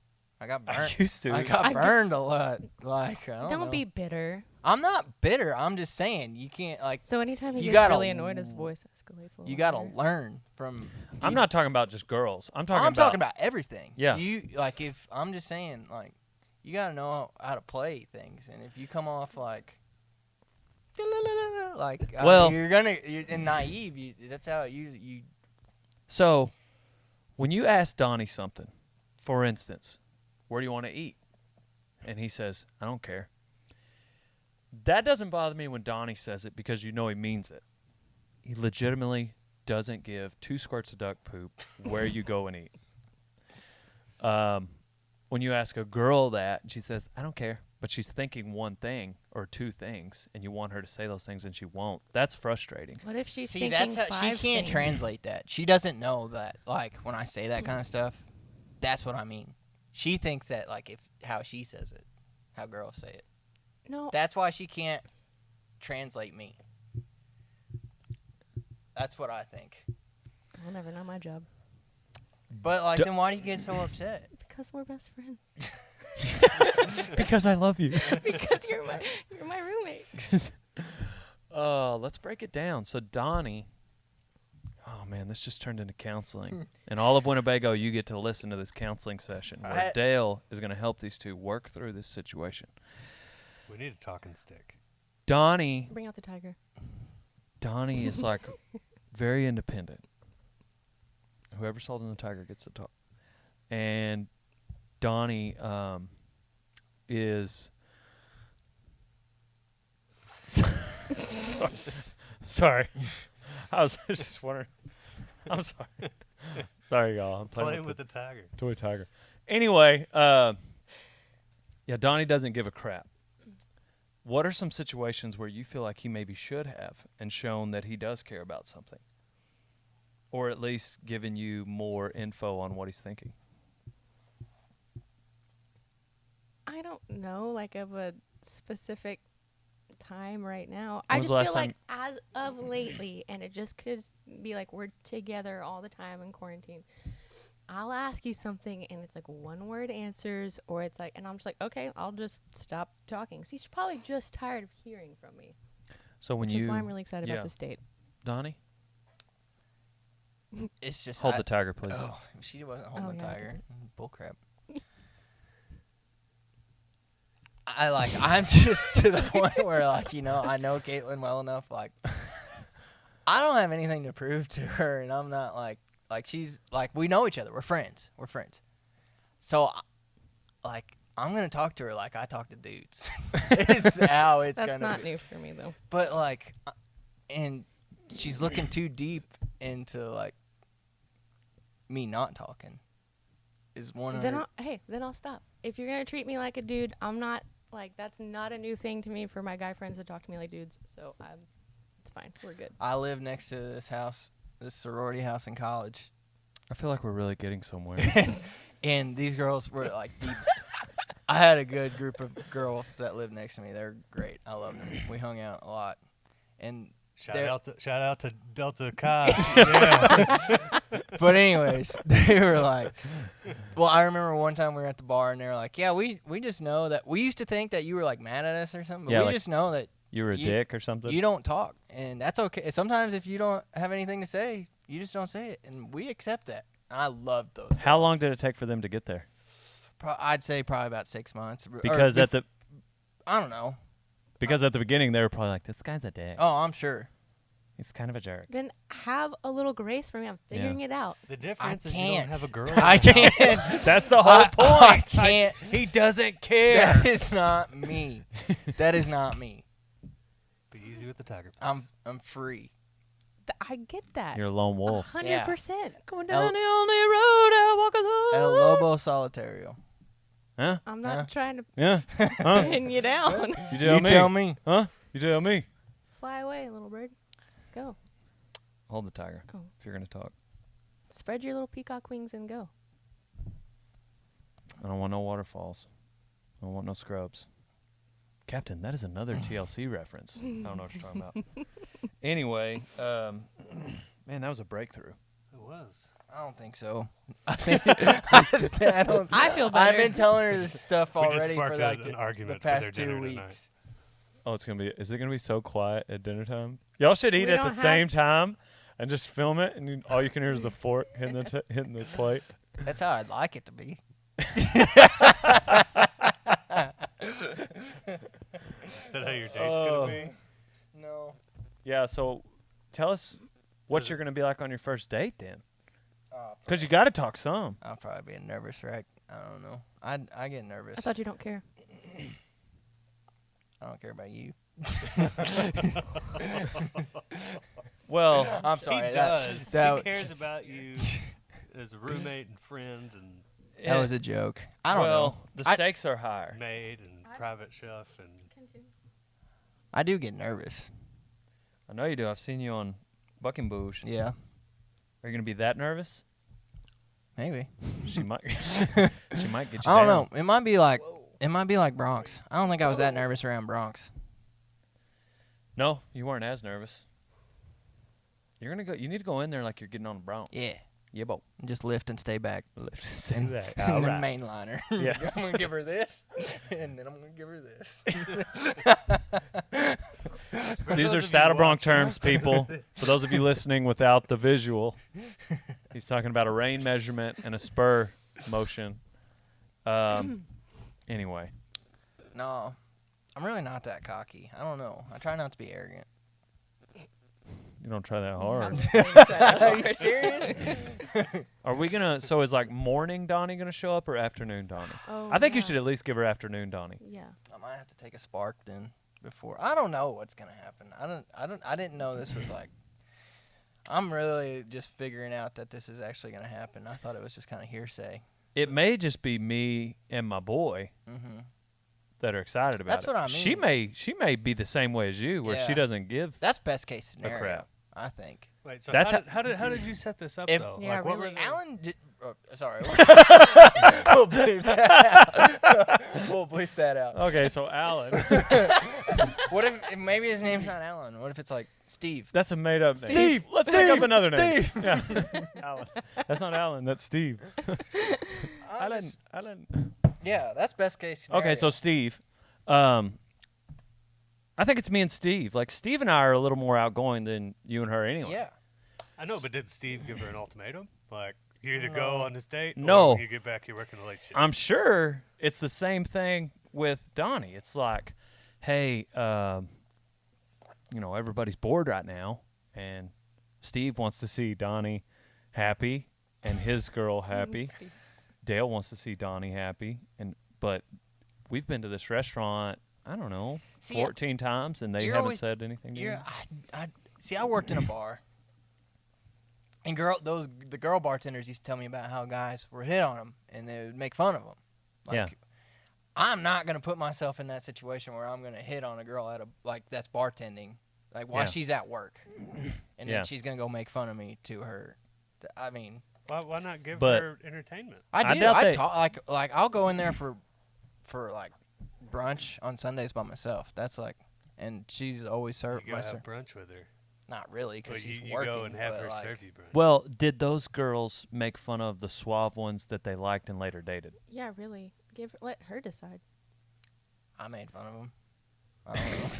I got I burned. used to. I got I get- burned a lot. Like, I don't Don't know. be bitter. I'm not bitter. I'm just saying you can't like. So anytime he You gets gotta really annoyed, his voice escalates a little. You got to higher. learn from. I'm not talking about just girls. I'm talking I'm about. talking about everything. Yeah. You like if I'm just saying like, you got to know how to play things, and if you come off like. Like Well- you're naive. That's how you. So, when you ask Donnie something, for instance, where do you want to eat? And he says, I don't care. That doesn't bother me when Donnie says it because you know he means it. He legitimately doesn't give 2 squirts of duck poop where you go and eat. When you ask a girl that, and she says, I don't care, but she's thinking one thing or 2 things, and you want her to say those things and she won't, that's frustrating. What if she's See, thinking that's how she 5 can't things? translate that. She doesn't know that. Like when I say that kind of stuff, that's what I mean. She thinks that like if how she says it, how girls say it. No. That's why she can't translate me. That's what I think. I'll never know my job. But like, D- then why do you get so upset? Because we're best friends. Because I love you. Because you're my roommate. Let's break it down. So Donnie, oh man, this just turned into counseling. And all of Winnebago, you get to listen to this counseling session where Dale is going to help these two work through this situation. We need a talking stick. Donnie Bring out the tiger. is like very independent. Whoever's holding the tiger gets to talk. And Donnie is sorry. I was just wondering. I'm sorry. Sorry, y'all. I'm Playing with the tiger. toy tiger. Anyway, yeah, Donnie doesn't give a crap. What are some situations where you feel like he maybe should have and shown that he does care about something? Or at least given you more info on what he's thinking? I don't know, like of a specific time right now. When I was just the feel last like as of lately, and it just could be like we're together all the time in quarantine. I'll ask you something and it's like one word answers, or it's like, and I'm just like, okay, I'll just stop talking. So he's probably just tired of hearing from me. So when Which is why I'm really excited yeah. about this date. Donnie, It's just hold the tiger, please. Oh, she wasn't holding Oh, the yeah, I tiger. Bullcrap. I'm just to the point where like, I know Kaitlin well enough. Like, I don't have anything to prove to her, and I'm not like she's like, we know each other. We're friends. So, like, I'm gonna talk to her like I talk to dudes. It's how it's That's gonna not be. new for me though. But like, and she's looking too deep into like me not talking. Is one of Then her. then I'll stop. If you're gonna treat me like a dude, I'm not like that's not a new thing to me for my guy friends to talk to me like dudes. So it's fine. We're good. I live next to this sorority house in college, I feel like we're really getting somewhere. and these girls were like deep. I had a good group of girls that lived next to me. They're great. I love them. We hung out a lot, and Shout They're- out to Delta Chi. Yeah. but anyways, they were like, well, I remember one time we were at the bar and they were like, yeah, we just know that we used to think that you were like mad at us or something, but Yeah, we like just know that You were a You- dick or something? you don't talk, and that's okay. Sometimes if you don't have anything to say, you just don't say it, and we accept that. And I love those. How girls. long did it take for them to get there? I'd say probably about 6 months. Because at the I don't know. at the beginning they were probably like, "This guy's a dick." Oh, I'm sure. He's kind of a jerk. Then have a little grace for me. I'm figuring it out. The difference is you can't. don't have a girl. I can't. That's the whole point. I can't. He doesn't care. That is not me. That is not me. Be easy with the tiger. Puss. I'm free. I get that. You're a lone wolf. 100%. Going El- down the only road I walk El alone. Lobo Solitario. Huh? I'm not Huh? trying to Yeah. Huh? pin you down. You tell me. tell me. Huh? You tell me. Fly away, little bird. Go. Hold the tiger Oh. if you're gonna talk. Spread your little peacock wings and go. I don't want no waterfalls. I don't want no scrubs. Captain, that is another TLC reference. I don't know what you're talking about. Anyway, man, that was a breakthrough. It was. I don't think so. I don't. I feel I've better. been telling her this stuff We just already for sparked like an the argument for past their 2 dinner tonight. weeks. Oh, it's gonna be. Is it gonna be so quiet at dinner time? Y'all should eat We at the don't same have- time and just film it, and all you can hear is the fork hitting the hitting the plate. That's how I'd like it to be. Is that how your date's Oh. gonna be? No. Yeah. So, tell us what you're gonna be like on your first date then, Oh, because you got to talk some. I'll probably be a nervous wreck. I don't know. I get nervous. I thought you don't care. I don't care about you. Well, I'm sorry. He that- does. that- He cares about you as a roommate and friend and That was a joke. I don't well, know. the I- stakes are higher. maid and private chef and I do get nervous. I know you do. I've seen you on Bucking Boosh. Yeah, Are you gonna be that nervous? maybe. She might. She might get you. I don't down. know. It might be like Bronx. I don't think I was that nervous around Bronx. No, you weren't as nervous. You're gonna go. You need to go in there like you're getting on a Bronx. Yeah, Yeah, bo. just lift and stay back. Say And, that. and All then right. mainliner. Yeah. I'm gonna give her this, and then I'm gonna give her this. These those are of you Saddle Bronc watching- terms, people. For those of you listening without the visual, he's talking about a rein measurement and a spur motion. Anyway, No, I'm really not that cocky. I don't know. I try not to be arrogant. you don't try that hard. Are you serious? Are we gonna? So is like morning Donnie gonna show up or afternoon Donnie? Oh, I think you yeah. should at least give her afternoon Donnie. Yeah. I might have to take a spark then before. I don't know what's gonna happen. I didn't know this was like. I'm really just figuring out that this is actually gonna happen. I thought it was just kind of hearsay. It may just be me and my boy Mm-hmm. that are excited about That's it. what I She mean. may be the same way as you, where she Yeah. doesn't give That's best case scenario. crap. I think. Wait, so That's how did you set this up If- though? Yeah, like, what really. were the, Alan did. Sorry. We'll bleep that out. We'll bleep that out. Okay, so Alan, What if maybe his name's not Alan? What if it's like Steve? that's a made up name. Steve, Let's make up Steve, another name. Yeah. Alan. That's not Alan, that's Steve. Alan. Yeah, that's best case scenario. Okay, so Steve. I think it's me and Steve. Like Steve and I are a little more outgoing than you and her anyway. Yeah. I know, but did Steve give her an ultimatum? Like, you either go on this date, No. or when you get back, you're working the late shift. I'm sure it's the same thing with Donnie. It's like, hey, everybody's bored right now, and Steve wants to see Donnie happy and his girl happy. Dale wants to see Donnie happy, but we've been to this restaurant, I don't know, See, 14 times, and they you're haven't always- said anything to you. I see. I worked in a bar, and the girl bartenders used to tell me about how guys were hit on them, and they would make fun of them. Like, Yeah. I'm not gonna put myself in that situation where I'm gonna hit on a girl that's bartending, like while Yeah. she's at work, and Yeah. then she's gonna go make fun of me to her. I mean, Why not give But- her entertainment? I do. doubt I they- talk like I'll go in there for like brunch on Sundays by myself. That's like, and she's always You served go my have brunch with her. Not really, Well, because you, she's you working. go and have but, her like, serve you brunch. Well, did those girls make fun of the suave ones that they liked and later dated? Yeah, really. Let her decide. I made fun of them. I don't know.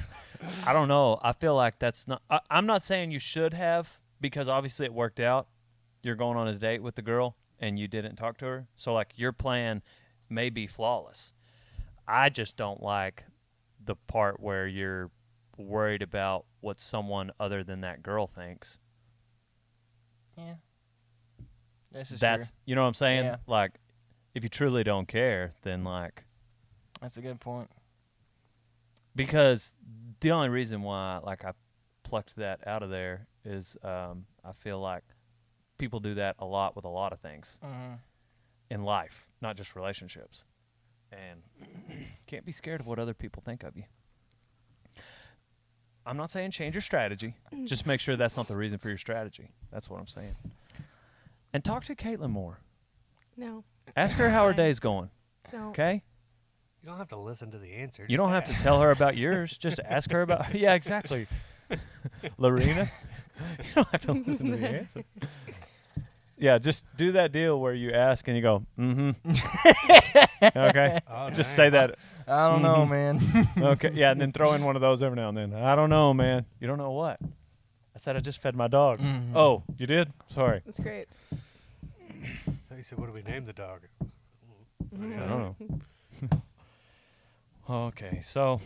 I don't know. I feel like that's not. I'm not saying you should have, because obviously it worked out. You're going on a date with the girl and you didn't talk to her. So, like, your plan may be flawless. I just don't like the part where you're worried about what someone other than that girl thinks. Yeah. This is That's true. you know what I'm saying? Yeah. Like, if you truly don't care, then like, That's a good point. because the only reason why like I plucked that out of there is I feel like people do that a lot with a lot of things Mm-hmm. in life, not just relationships. And can't be scared of what other people think of you. I'm not saying change your strategy. Just make sure that's not the reason for your strategy. That's what I'm saying. And talk to Kaitlin more. No. Ask her how her Fine. day's going. Don't. Okay? You don't have to listen to the answer. You just don't have to ask. tell her about yours. Just ask her about. Yeah, exactly. Lorena, you don't have to listen to the answer. Yeah, just do that deal where you ask and you go, okay. Oh, Just dang. say that. I don't know, man. Okay. Yeah, and then throw in one of those every now and then. I don't know, man. You don't know what? I said I just fed my dog. Mhm. Oh, you did? Sorry. That's great. So you said, what do we name the dog? I don't know. Okay, so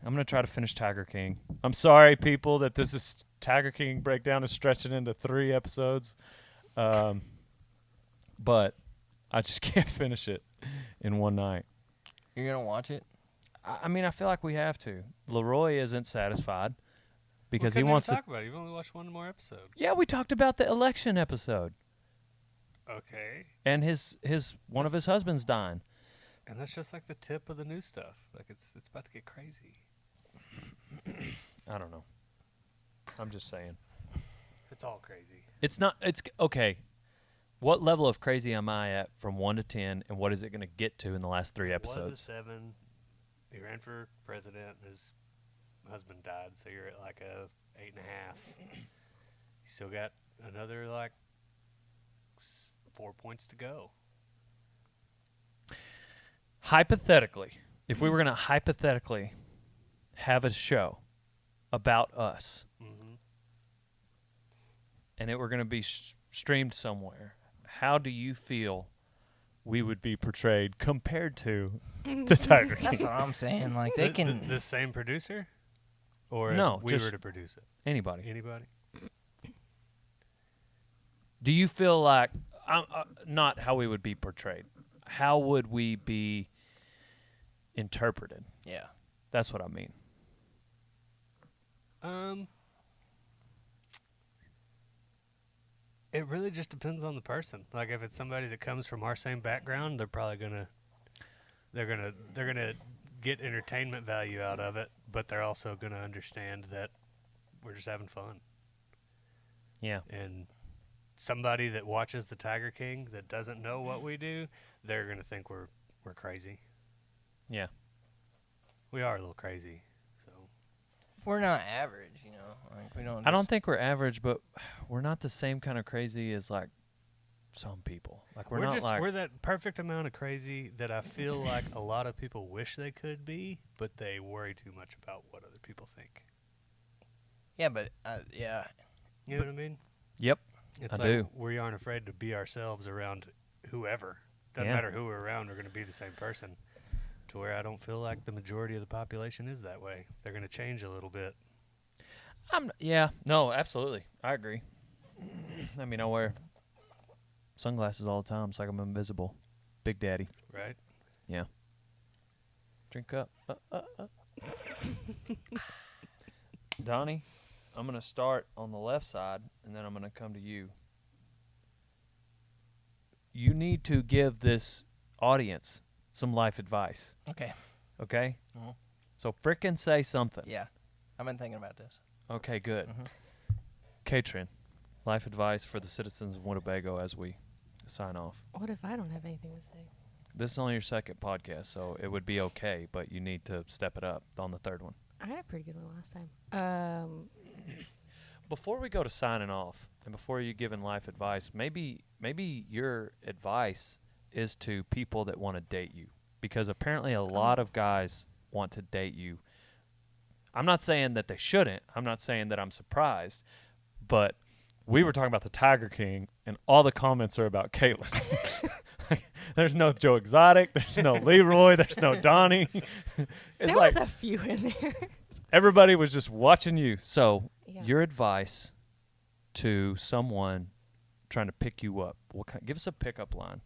I'm going to try to finish Tiger King. I'm sorry, people, that this is Tiger King breakdown is stretching into 3 episodes. But I just can't finish it in one night. You're gonna watch it? I mean, I feel like we have to. Leroy isn't satisfied because We he couldn't wants even to. talk about it. You've only watched one more episode. Yeah, we talked about the election episode Okay. and his one of his husbands dying. And that's just like the tip of the new stuff. Like it's about to get crazy. I don't know. I'm just saying. It's all crazy. It's not. It's okay. What level of crazy am I at from 1 to 10, and what is it going to get to in the last 3 Was a episodes? 7. He ran for president. His husband died, so you're at like a 8.5. You still got another like 4 points to go. Hypothetically, if we were going to hypothetically have a show about us, Mm-hmm. and it were going to be streamed somewhere, how do you feel we would be portrayed compared to the Tiger That's King? what I'm saying. Like they can. The same producer, or No, if we just- were to produce it. Anybody? Anybody? Do you feel like not how we would be portrayed? How would we be interpreted? Yeah. That's what I mean. It really just depends on the person. Like if it's somebody that comes from our same background, they're probably they're gonna get entertainment value out of it, but they're also gonna understand that we're just having fun. Yeah. And somebody that watches the Tiger King that doesn't know what we do, they're gonna think we're crazy. Yeah. We are a little crazy. So We're not average, you know. Like we don't. I don't just- think we're average, but we're not the same kind of crazy as like some people. Like we're not just like we're that perfect amount of crazy that I feel like a lot of people wish they could be, but they worry too much about what other people think. Yeah, but yeah. You know what I mean? Yep. It's I like do. we aren't afraid to be ourselves around whoever. Doesn't Yeah. matter who we're around, we're going to be the same person. To where I don't feel like the majority of the population is that way. They're going to change a little bit. Yeah. No, absolutely. I agree. I mean, I wear sunglasses all the time. It's like I'm invisible. Big Daddy. Right? Yeah. Drink up. Donnie, I'm going to start on the left side, and then I'm going to come to you. You need to give this audience some life advice, Okay. okay? Mhm. So frickin' say something. Yeah. I've been thinking about this. Okay, good. Mhm. Katrin, life advice for the citizens of Winnebago as we sign off. What if I don't have anything to say? This is only your second podcast, so it would be okay, but you need to step it up on the third one. I had a pretty good one last time. Before we go to signing off, and before you giving life advice, maybe your advice is to people that want to date you, because apparently a lot of guys want to date you. I'm not saying that they shouldn't. I'm not saying that I'm surprised, but we were talking about the Tiger King, and all the comments are about Kaitlin. There's no Joe Exotic. There's no Leroy. There's no Donnie. It's there like was a few in there. Everybody was just watching you. So, Yeah. your advice to someone trying to pick you up. Give us a pickup line,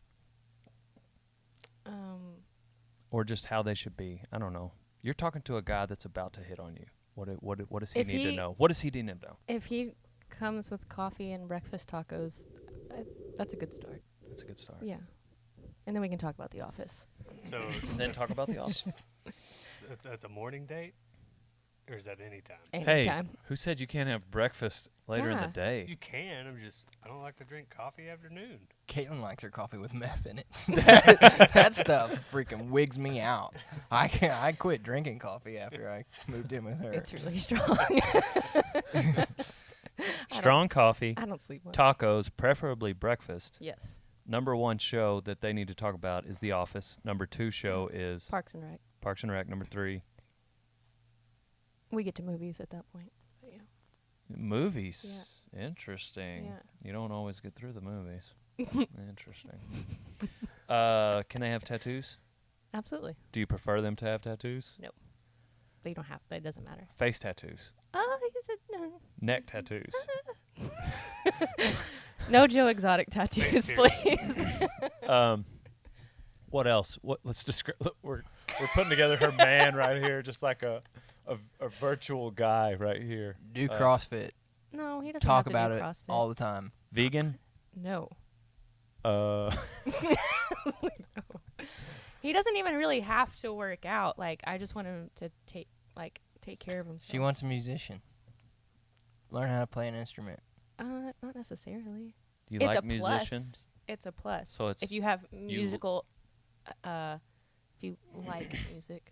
or just how they should be. I don't know. You're talking to a guy that's about to hit on you. What does he need to know? What does he need to know? If he comes with coffee and breakfast tacos, that's a good start. That's a good start. Yeah. And then we can talk about The Office. So Then talk about the office. that's a morning date, or is that any time? Hey, Anytime. who said you can't have breakfast later in the Yeah. day? You can. I don't like to drink coffee afternoon. Caitlin likes her coffee with meth in it. that stuff freaking wigs me out. I quit drinking coffee after I moved in with her. It's really strong. Strong coffee, I don't sleep much. tacos, preferably breakfast. Yes. Number 1 show that they need to talk about is The Office. Number 2 show is Parks and Rec. Parks and Rec. Number 3, We get to movies at that point. But yeah. movies. Interesting. Yeah. You don't always get through the movies. Interesting. Can they have tattoos? Absolutely. Do you prefer them to have tattoos? But you don't have. It doesn't matter. Face tattoos. Neck tattoos. No Joe Exotic tattoos, please. What else? Let's describe. We're putting together her man right here, just like a virtual guy right here. Do CrossFit. No, he doesn't Talk have to about do it CrossFit. all the time. Vegan. No. He He doesn't even really have to work out. Like, I just want him to take care of himself. She wants a musician. Learn how to play an instrument. Not necessarily. Do you It's like a plus. musicians? It's a plus. So it's if you have musical, if you like music.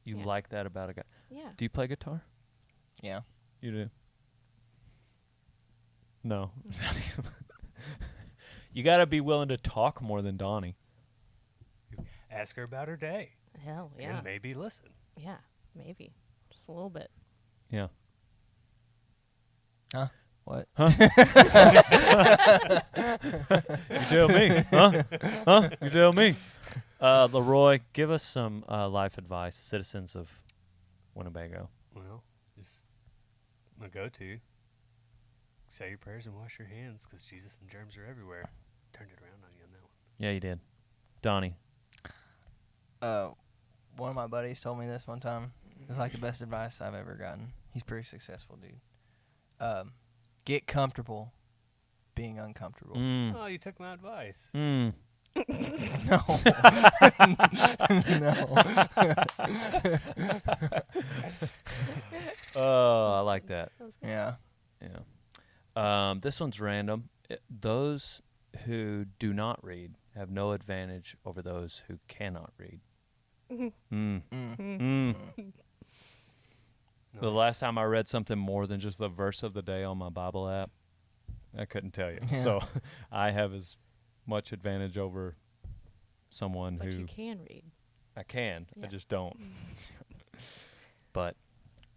You Yeah. like that about a guy? Yeah. Do you play guitar? Yeah. You do. No. You got to be willing to talk more than Donnie. Ask her about her day. Hell yeah. And maybe listen. Yeah. Maybe. Just a little bit. Yeah. What? Huh? You tell me. Huh? You tell me. Leroy, give us some life advice, citizens of Winnebago. Well, just my go-to. Say your prayers and wash your hands, because Jesus and germs are everywhere. Turned it around on you on that one. Yeah, you did. Donnie. One of my buddies told me this one time. It's like the best advice I've ever gotten. He's pretty successful, dude. Get comfortable being uncomfortable. Mm. Oh, you took my advice. Mm. No. Oh, I like that. That was good. Yeah. Yeah. This one's random. Those who do not read have no advantage over those who cannot read. Mm. Mm. Mm. The last time I read something more than just the verse of the day on my Bible app, I couldn't tell you. Yeah. So I have as much advantage over someone But who you can read. I can. I Yeah. just don't. But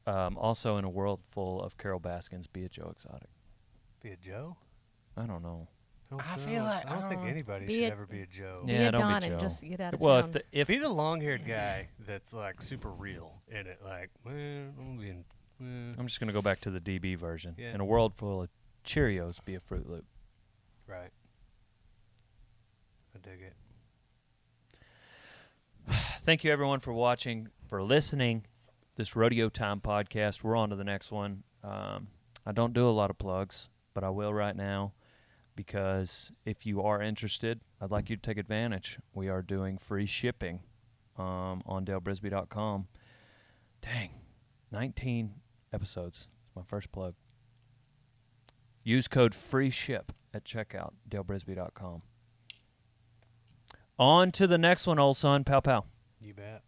also in a world full of Carol Baskins, be a Joe Exotic. Be a Joe? I don't know. I feel like- I don't I think don't- anybody Be should a- ever be a Joe. Yeah, be a don't be Don Joe. and just get out of Well, town. if Be the long-haired guy that's like super real in it. Like, well, I'm being. I'm just gonna go back to the DB version. Yeah. In a world full of Cheerios, be a Fruit Loop. Right. I dig it. Thank you everyone for watching, for listening. This Rodeo Time podcast. We're on to the next one. I don't do a lot of plugs, but I will right now, because if you are interested, I'd like you to take advantage. We are doing free shipping on dalebrisby.com. Dang, 19 episodes. It's my first plug. Use code FREESHIP at checkout, dalebrisby.com. On to the next one, old son. Pow, pow. You bet.